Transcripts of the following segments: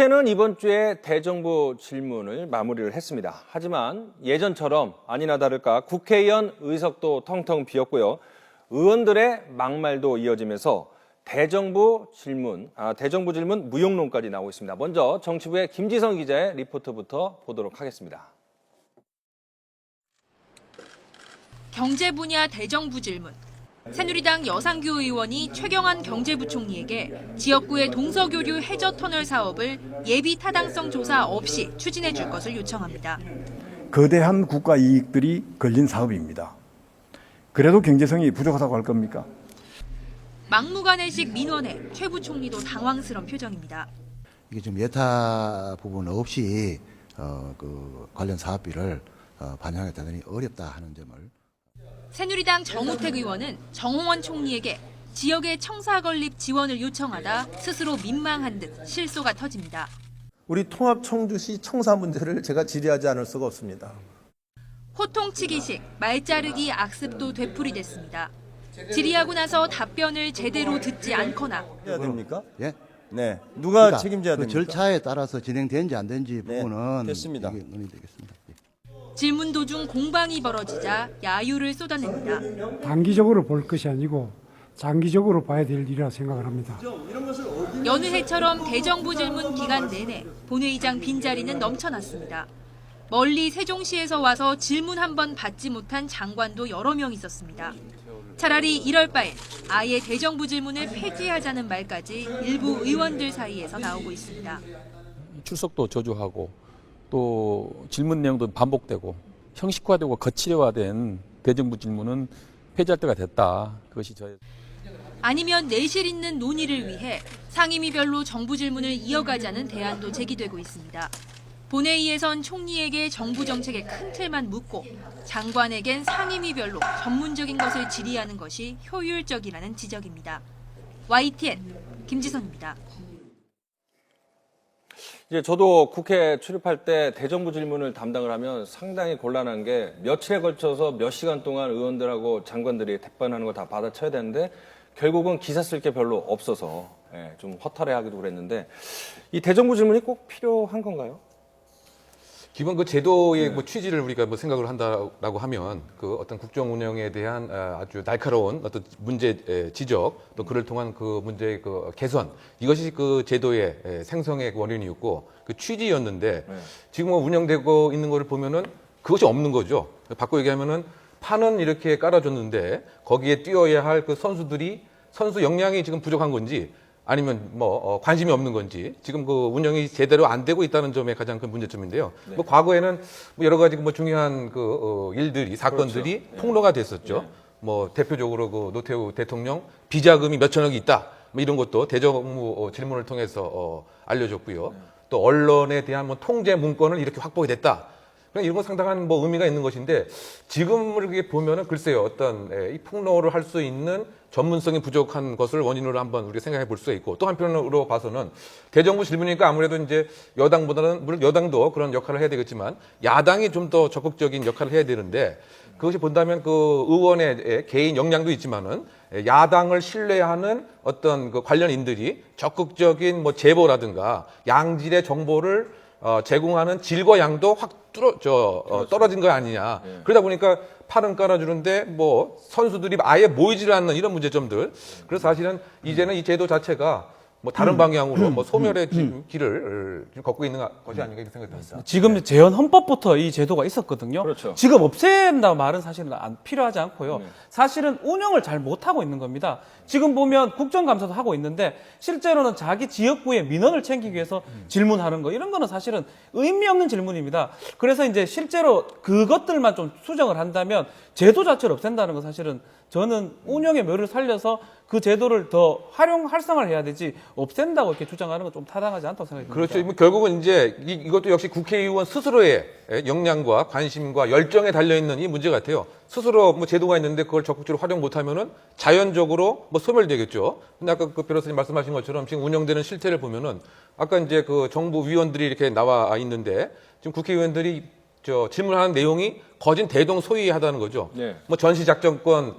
국회는 이번 주에 대정부 질문을 마무리를 했습니다. 하지만 예전처럼 아니나 다를까 국회의원 의석도 텅텅 비었고요. 의원들의 막말도 이어지면서 대정부 질문 무용론까지 나오고 있습니다. 먼저 정치부의 김지성 기자의 리포트부터 보도록 하겠습니다. 경제 분야 대정부 질문. 새누리당 여상규 의원이 최경환 경제부총리에게 지역구의 동서교류 해저터널 사업을 예비 타당성 조사 없이 추진해 줄 것을 요청합니다. 거대한 국가 이익들이 걸린 사업입니다. 그래도 경제성이 부족하다고 할 겁니까? 막무가내식 민원에 최 부총리도 당황스러운 표정입니다. 이게 좀 예타 부분 없이 관련 사업비를 반영하겠다더니 어렵다 하는 점을. 새누리당 정우택 의원은 정홍원 총리에게 지역의 청사 건립 지원을 요청하다 스스로 민망한 듯 실소가 터집니다. 우리 통합청주시 청사 문제를 제가 질의하지 않을 수가 없습니다. 호통치기식, 말자르기 악습도 되풀이됐습니다. 질의하고 나서 답변을 제대로 듣지 않거나 해야 됩니까? 예? 네. 누가 그러니까 책임져야 그 됩니까? 절차에 따라서 진행된지 안 된지 네, 부분은 됐습니다. 이게 논의되겠습니다. 예. 질문 도중 공방이 벌어지자 야유를 쏟아냅니다. 단기적으로 볼 것이 아니고 장기적으로 봐야 될 일이라 생각을 합니다. 여느 해처럼 대정부 질문 기간 내내 본회의장 빈자리는 넘쳐났습니다. 멀리 세종시에서 와서 질문 한 번 받지 못한 장관도 여러 명 있었습니다. 차라리 이럴 바엔 아예 대정부 질문을 폐지하자는 말까지 일부 의원들 사이에서 나오고 있습니다. 출석도 저조하고 또 질문 내용도 반복되고 형식화되고 거칠화된 대정부 질문은 폐지할 때가 됐다. 그것이 저의. 아니면 내실 있는 논의를 위해 상임위별로 정부 질문을 이어가자는 대안도 제기되고 있습니다. 본회의에선 총리에게 정부 정책의 큰 틀만 묻고 장관에겐 상임위별로 전문적인 것을 질의하는 것이 효율적이라는 지적입니다. YTN 김지선입니다. 이제 저도 국회 출입할 때 대정부 질문을 담당을 하면 상당히 곤란한 게 며칠에 걸쳐서 몇 시간 동안 의원들하고 장관들이 답변하는 거 다 받아쳐야 되는데 결국은 기사 쓸 게 별로 없어서 좀 허탈해하기도 그랬는데 이 대정부 질문이 꼭 필요한 건가요? 기본 그 제도의 뭐 취지를 우리가 뭐 생각을 한다라고 하면 그 어떤 국정 운영에 대한 아주 날카로운 어떤 문제 지적 또 그를 통한 그 문제의 그 개선 이것이 그 제도의 생성의 원인이었고 그 취지였는데 지금 운영되고 있는 거를 보면은 그것이 없는 거죠. 바꿔 얘기하면은 판은 이렇게 깔아줬는데 거기에 뛰어야 할 그 선수들이 선수 역량이 지금 부족한 건지 아니면 뭐 관심이 없는 건지 지금 그 운영이 제대로 안 되고 있다는 점에 가장 큰 문제점인데요. 네. 뭐 과거에는 뭐 여러 가지 뭐 중요한 그 일들이 사건들이 그렇죠. 폭로가 됐었죠. 뭐 대표적으로 그 노태우 대통령 비자금이 몇천억이 있다. 뭐 이런 것도 대정부 질문을 통해서 알려졌고요. 또 언론에 대한 뭐 통제 문건을 이렇게 확보가 됐다. 이런 건 상당한 뭐 의미가 있는 것인데 지금을 이렇게 보면은 글쎄요 어떤 이 폭로를 할 수 있는 전문성이 부족한 것을 원인으로 한번 우리가 생각해 볼 수가 있고 또 한편으로 봐서는 대정부 질문이니까 아무래도 이제 여당보다는 물론 여당도 그런 역할을 해야 되겠지만 야당이 좀 더 적극적인 역할을 해야 되는데 그것이 본다면 그 의원의 개인 역량도 있지만은 야당을 신뢰하는 어떤 그 관련인들이 적극적인 뭐 제보라든가 양질의 정보를 제공하는 질과 양도 확 떨어진 거 아니냐. 그러다 보니까 팔은 깔아주는데 뭐 선수들이 아예 모이질 않는 이런 문제점들. 그래서 사실은 이제는 이 제도 자체가 뭐 다른 방향으로 뭐 소멸의 길을 걷고 있는 것이 아닌가 이렇게 생각이 듭니다. 지금 재헌 헌법부터 이 제도가 있었거든요. 그렇죠. 지금 없앤다 말은 사실은 필요하지 않고요. 사실은 운영을 잘 못하고 있는 겁니다. 지금 보면 국정감사도 하고 있는데 실제로는 자기 지역구의 민원을 챙기기 위해서 질문하는 거 이런 거는 사실은 의미 없는 질문입니다. 그래서 이제 실제로 그것들만 좀 수정을 한다면 제도 자체를 없앤다는 건 사실은 저는 운영의 묘를 살려서 그 제도를 더 활성화를 해야 되지 없앤다고 이렇게 주장하는 건 좀 타당하지 않다고 생각합니다. 그렇죠. 뭐 결국은 이제 이것도 역시 국회의원 스스로의 역량과 관심과 열정에 달려있는 이 문제 같아요. 스스로 뭐 제도가 있는데 그걸 적극적으로 활용 못하면은 자연적으로 뭐 소멸되겠죠. 근데 아까 그 변호사님 말씀하신 것처럼 지금 운영되는 실태를 보면은 아까 이제 그 정부 위원들이 이렇게 나와 있는데 지금 국회의원들이 질문하는 내용이 거진 대동소이하다는 거죠. 네. 뭐 전시작전권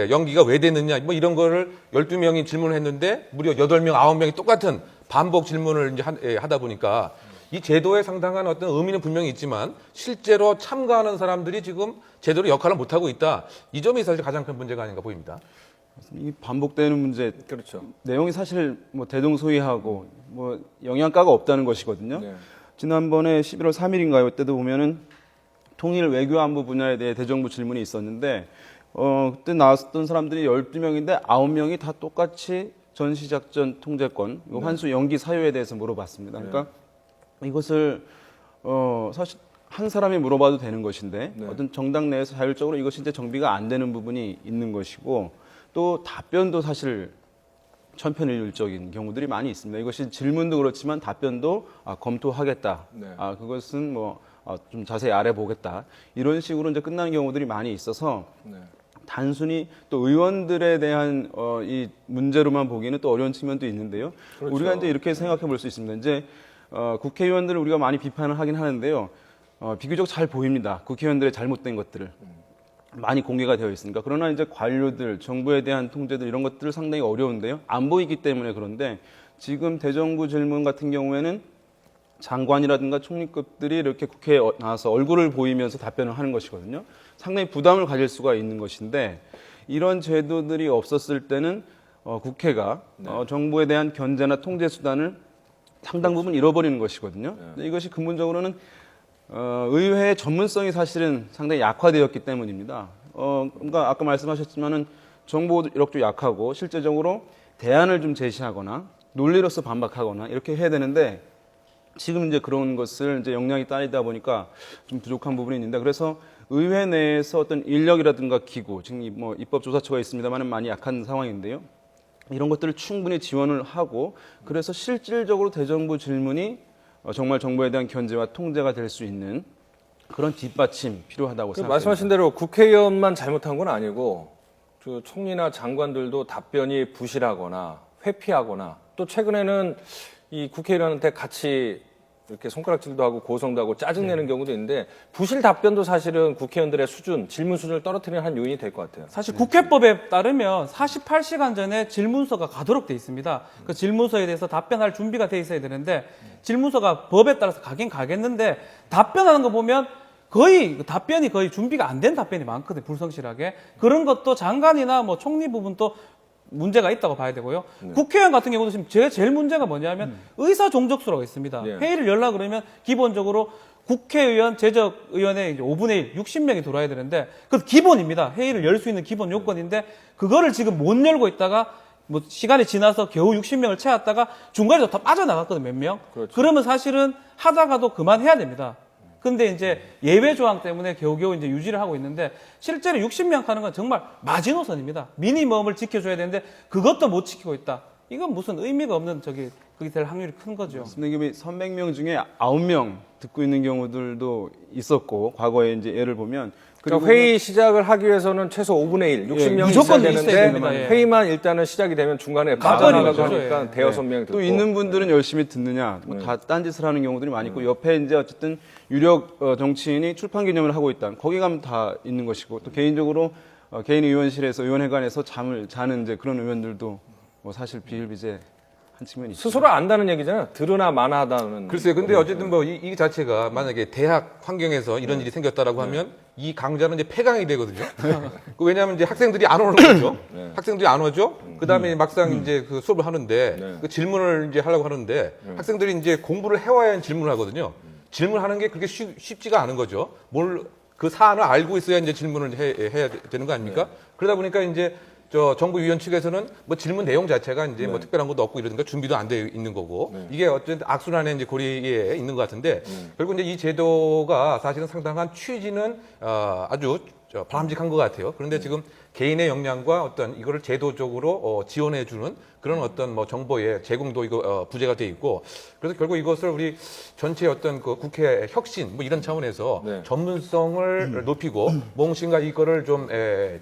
연기가 왜 됐느냐 뭐 이런 거를 12명이 질문을 했는데 무려 8명, 9명이 똑같은 반복 질문을 이제 하다 보니까 이 제도에 상당한 어떤 의미는 분명히 있지만 실제로 참가하는 사람들이 지금 제대로 역할을 못 하고 있다. 이 점이 사실 가장 큰 문제가 아닌가 보입니다. 이 반복되는 문제, 그렇죠. 내용이 사실 뭐 대동소이하고 뭐 영양가가 없다는 것이거든요. 네. 지난번에 11월 3일인가요? 그때도 보면은 통일 외교 안보 분야에 대해 대정부 질문이 있었는데 그때 나왔던 사람들이 12명인데 9명이 다 똑같이 전시작전 통제권, 환수 연기 사유에 대해서 물어봤습니다. 그러니까 이것을 사실 한 사람이 물어봐도 되는 것인데 어떤 정당 내에서 자율적으로 이것이 이제 정비가 안 되는 부분이 있는 것이고 또 답변도 사실 천편일률적인 경우들이 많이 있습니다. 이것이 질문도 그렇지만 답변도 검토하겠다. 네. 그것은 뭐 좀 자세히 알아보겠다. 이런 식으로 이제 끝나는 경우들이 많이 있어서 네. 단순히 또 의원들에 대한 이 문제로만 보기는 또 어려운 측면도 있는데요. 그렇죠. 우리가 이제 이렇게 생각해 볼 수 있습니다. 이제 국회의원들을 우리가 많이 비판을 하긴 하는데요. 비교적 잘 보입니다. 국회의원들의 잘못된 것들을. 많이 공개가 되어 있으니까. 그러나 이제 관료들, 정부에 대한 통제들 이런 것들을 상당히 어려운데요. 안 보이기 때문에 그런데 지금 대정부 질문 같은 경우에는 장관이라든가 총리급들이 이렇게 국회에 나와서 얼굴을 보이면서 답변을 하는 것이거든요. 상당히 부담을 가질 수가 있는 것인데 이런 제도들이 없었을 때는 국회가 정부에 대한 견제나 통제 수단을 상당 부분 잃어버리는 것이거든요. 이것이 근본적으로는 의회의 전문성이 사실은 상당히 약화되었기 때문입니다. 그러니까 아까 말씀하셨지만은 정보 이력도 약하고 실제적으로 대안을 좀 제시하거나 논리로서 반박하거나 이렇게 해야 되는데 지금 이제 그런 것을 이제 역량이 딸리다 보니까 좀 부족한 부분이 있는데 그래서 의회 내에서 어떤 인력이라든가 기구, 지금 뭐 입법조사처가 있습니다만은 많이 약한 상황인데요. 이런 것들을 충분히 지원을 하고 그래서 실질적으로 대정부 질문이 정말 정부에 대한 견제와 통제가 될 수 있는 그런 뒷받침 필요하다고 생각합니다. 말씀하신 대로 국회의원만 잘못한 건 아니고 그 총리나 장관들도 답변이 부실하거나 회피하거나 또 최근에는 이 국회의원한테 같이 이렇게 손가락질도 하고 고성도 하고 짜증내는 경우도 있는데 부실 답변도 사실은 국회의원들의 수준, 질문 수준을 떨어뜨리는 한 요인이 될 것 같아요. 사실 국회법에 따르면 48시간 전에 질문서가 가도록 돼 있습니다. 그 질문서에 대해서 답변할 준비가 돼 있어야 되는데 질문서가 법에 따라서 가긴 가겠는데 답변하는 거 보면 답변이 거의 준비가 안 된 답변이 많거든요. 불성실하게. 그런 것도 장관이나 뭐 총리 부분도 문제가 있다고 봐야 되고요. 국회의원 같은 경우도 지금 제일 문제가 뭐냐면 의사 종족수라고 있습니다. 회의를 열라 그러면 기본적으로 국회의원, 제적의원의 이제 5분의 1, 60명이 들어와야 되는데 그 기본입니다. 회의를 열 수 있는 기본 요건인데 그거를 지금 못 열고 있다가 뭐 시간이 지나서 겨우 60명을 채웠다가 중간에 다 빠져나갔거든요. 몇 명. 그렇죠. 그러면 사실은 하다가도 그만해야 됩니다. 근데 이제 예외 조항 때문에 겨우겨우 이제 유지를 하고 있는데 실제로 60명 하는 건 정말 마지노선입니다. 미니멈을 지켜줘야 되는데 그것도 못 지키고 있다. 이건 무슨 의미가 없는 그게 될 확률이 큰 거죠. 선생님이 300명 중에 9명 듣고 있는 경우들도 있었고 과거에 이제 예를 보면 그러니까 회의 시작을 하기 위해서는 최소 5분의 1, 60명이 무조건 있어야 있어야 되는데 됩니다. 예. 회의만 일단은 시작이 되면 중간에 빠져나가고 거죠. 하니까 대여섯 명이 듣고 또 있는 분들은 열심히 듣느냐 다 딴짓을 하는 경우들이 많이 있고 옆에 이제 어쨌든 유력 정치인이 출판 기념을 하고 있다. 거기 가면 다 있는 것이고 또 개인적으로 개인 의원실에서 의원회관에서 잠을 자는 이제 그런 의원들도 뭐 사실 비일비재 한 측면이 있죠. 스스로 안다는 얘기잖아요. 들으나 마나하다는. 글쎄요. 근데 어쨌든 뭐 이 자체가 만약에 대학 환경에서 이런 일이 생겼다라고 하면 이 강좌는 이제 폐강이 되거든요. 왜냐하면 이제 학생들이 안 오는 거죠. 학생들이 안 오죠. 그 다음에 막상 이제 그 수업을 하는데 그 질문을 이제 하려고 하는데 학생들이 이제 공부를 해와야 질문을 하거든요. 질문하는 게 그렇게 쉽지가 않은 거죠. 그 사안을 알고 있어야 이제 질문을 해야 되는 거 아닙니까? 그러다 보니까 이제 정부 위원 측에서는 뭐 질문 내용 자체가 이제 뭐 특별한 것도 없고 이러니까 준비도 안 되어 있는 거고 이게 어쨌든 악순환의 이제 고리에 있는 것 같은데 결국 이제 이 제도가 사실은 상당한 취지는 아주 바람직한 것 같아요. 그런데 지금 개인의 역량과 어떤 이거를 제도적으로 지원해주는 그런 어떤 뭐 정보의 제공도 이거 부재가 돼 있고 그래서 결국 이것을 우리 전체 어떤 그 국회 혁신 뭐 이런 차원에서 전문성을 높이고 뭔가 이거를 좀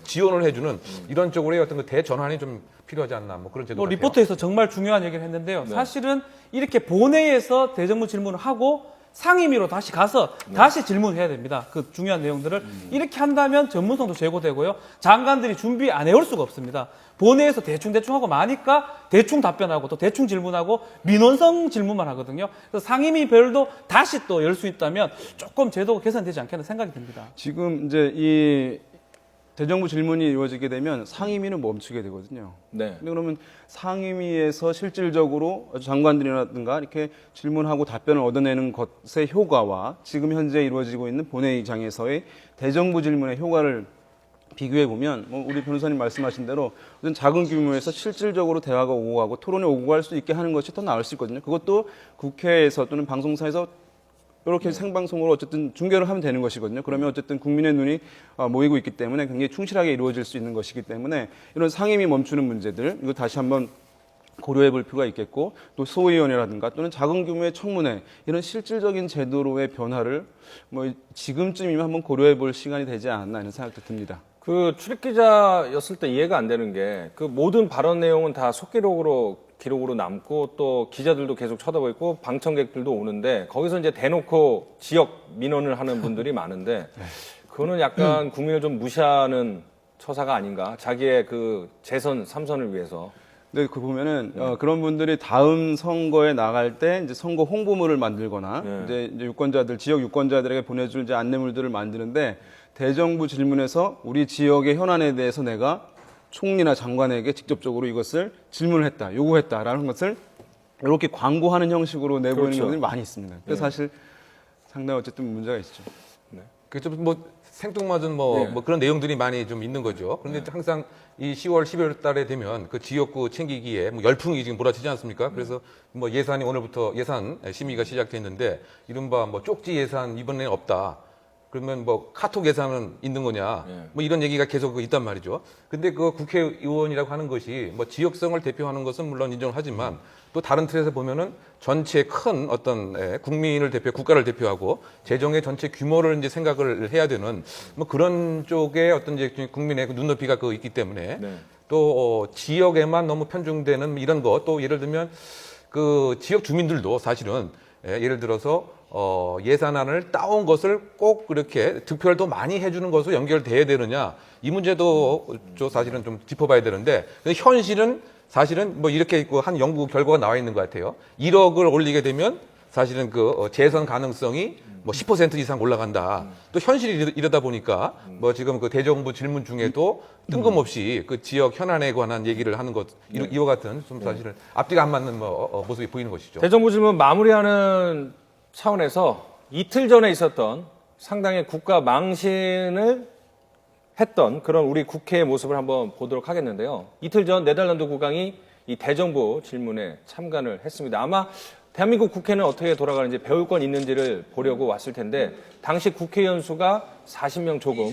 지원을 해주는 이런 쪽으로의 어떤 그 대전환이 좀 필요하지 않나 뭐 그런 제도 같아요. 리포트에서 정말 중요한 얘기를 했는데요. 사실은 이렇게 본회의에서 대정부 질문을 하고 상임위로 다시 가서 다시 질문해야 됩니다. 그 중요한 내용들을 이렇게 한다면 전문성도 제고되고요. 장관들이 준비 안 해올 수가 없습니다. 본회의에서 대충 하고 마니까 대충 답변하고 또 대충 질문하고 민원성 질문만 하거든요. 그래서 상임위별도 다시 또 열 수 있다면 조금 제도가 개선되지 않겠나 생각이 듭니다. 지금 이제 이 대정부 질문이 이루어지게 되면 상임위는 멈추게 되거든요. 네. 근데 그러면 상임위에서 실질적으로 장관들이라든가 이렇게 질문하고 답변을 얻어내는 것의 효과와 지금 현재 이루어지고 있는 본회의장에서의 대정부 질문의 효과를 비교해 보면 뭐 우리 변호사님 말씀하신 대로 어떤 작은 규모에서 실질적으로 대화가 오고 가고 토론이 오고 갈 수 있게 하는 것이 더 나을 수 있거든요. 그것도 국회에서 또는 방송사에서 이렇게 생방송으로 어쨌든 중계를 하면 되는 것이거든요. 그러면 어쨌든 국민의 눈이 모이고 있기 때문에 굉장히 충실하게 이루어질 수 있는 것이기 때문에 이런 상임위 멈추는 문제들 이거 다시 한번 고려해 볼 필요가 있겠고 또 소위원회라든가 또는 작은 규모의 청문회 이런 실질적인 제도로의 변화를 뭐 지금쯤이면 한번 고려해 볼 시간이 되지 않았나 이런 생각도 듭니다. 그 출입기자였을 때 이해가 안 되는 게 그 모든 발언 내용은 다 기록으로 남고 또 기자들도 계속 쳐다보고 있고 방청객들도 오는데 거기서 이제 대놓고 지역 민원을 하는 분들이 많은데 그거는 약간 국민을 좀 무시하는 처사가 아닌가? 자기의 그 재선 3선을 위해서. 근데 그 보면은 그런 분들이 다음 선거에 나갈 때 이제 선거 홍보물을 만들거나 이제 유권자들 지역 유권자들에게 보내줄 이제 안내물들을 만드는데 대정부 질문에서 우리 지역의 현안에 대해서 내가 총리나 장관에게 직접적으로 이것을 질문을 했다, 요구했다라는 것을 이렇게 광고하는 형식으로 내보이는 그렇죠. 경우들이 많이 있습니다. 그래서 사실 상당히 어쨌든 문제가 있죠. 그좀 생뚱맞은 뭐 그런 내용들이 많이 좀 있는 거죠. 그런데 항상 이 10월, 12월 달에 되면 그 지역구 챙기기에 뭐 열풍이 지금 몰아치지 않습니까? 그래서 뭐 예산이 오늘부터 예산 심의가 시작됐는데 이른바 뭐 쪽지 예산 이번에 없다. 그러면 뭐 카톡 예산은 있는 거냐? 뭐 이런 얘기가 계속 있단 말이죠. 근데 그 국회의원이라고 하는 것이 뭐 지역성을 대표하는 것은 물론 인정을 하지만 또 다른 틀에서 보면은 전체 큰 어떤 국민을 국가를 대표하고 재정의 전체 규모를 이제 생각을 해야 되는 뭐 그런 쪽에 어떤 이제 국민의 그 눈높이가 있기 때문에 또 지역에만 너무 편중되는 이런 거 또 예를 들면 그 지역 주민들도 사실은 예를 들어서 예산안을 따온 것을 꼭 그렇게 득표를 더 많이 해주는 것으로 연결돼야 되느냐 이 문제도 사실은 좀 짚어봐야 되는데 근데 현실은 사실은 뭐 이렇게 있고 한 연구 결과가 나와 있는 것 같아요. 1억을 올리게 되면 사실은 그 재선 가능성이 뭐 10% 이상 올라간다. 또 현실이 이러다 보니까 뭐 지금 그 대정부 질문 중에도 뜬금없이 그 지역 현안에 관한 얘기를 하는 것 이와 같은 좀 사실은 앞뒤가 안 맞는 뭐 모습이 보이는 것이죠. 대정부 질문 마무리하는 차원에서 이틀 전에 있었던 상당히 국가 망신을 했던 그런 우리 국회의 모습을 한번 보도록 하겠는데요. 이틀 전 네덜란드 국왕이 이 대정부 질문에 참관을 했습니다. 아마 대한민국 국회는 어떻게 돌아가는지 배울 건 있는지를 보려고 왔을 텐데 당시 국회의원 수가 40명 조금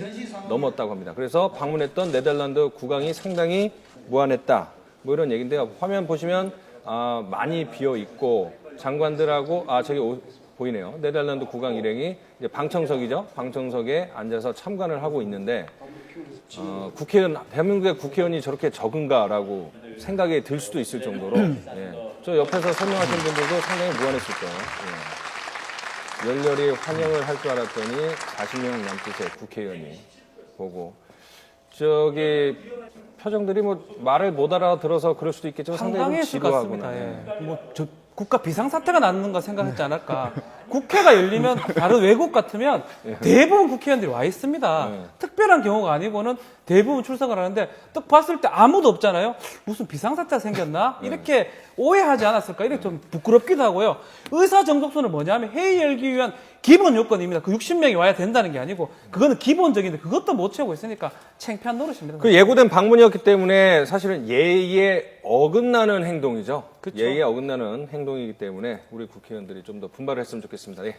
넘었다고 합니다. 그래서 방문했던 네덜란드 국왕이 상당히 무안했다. 뭐 이런 얘기인데요. 화면 보시면 많이 비어 있고 장관들하고 저기 보이네요. 네덜란드 국왕 일행이 이제 방청석이죠. 방청석에 앉아서 참관을 하고 있는데 대한민국의 국회의원이 저렇게 적은가라고 생각이 들 수도 있을 정도로 저 옆에서 설명하신 분들도 상당히 무안했을 거예요. 열렬히 환영을 할 줄 알았더니 40명 남짓의 국회의원이 보고 저기 표정들이 뭐 말을 못 알아들어서 그럴 수도 있겠지만 상당히 황당했을 것 지루하구나. 같습니다. 국가 비상사태가 났는가 생각했지 않을까. 국회가 열리면 다른 외국 같으면 대부분 국회의원들이 와 있습니다. 특별한 경우가 아니고는 대부분 출석을 하는데 딱 봤을 때 아무도 없잖아요. 무슨 비상사태가 생겼나? 이렇게 오해하지 않았을까? 이렇게 좀 부끄럽기도 하고요. 의사 정독소는 뭐냐면 회의 열기 위한 기본 요건입니다. 그 60명이 와야 된다는 게 아니고 그거는 기본적인데 그것도 못 채우고 있으니까 창피한 노릇입니다. 그 예고된 방문이었기 때문에 사실은 예의에 어긋나는 행동이죠. 그쵸. 예의에 어긋나는 행동이기 때문에 우리 국회의원들이 좀 더 분발을 했으면 좋겠습니다. 예.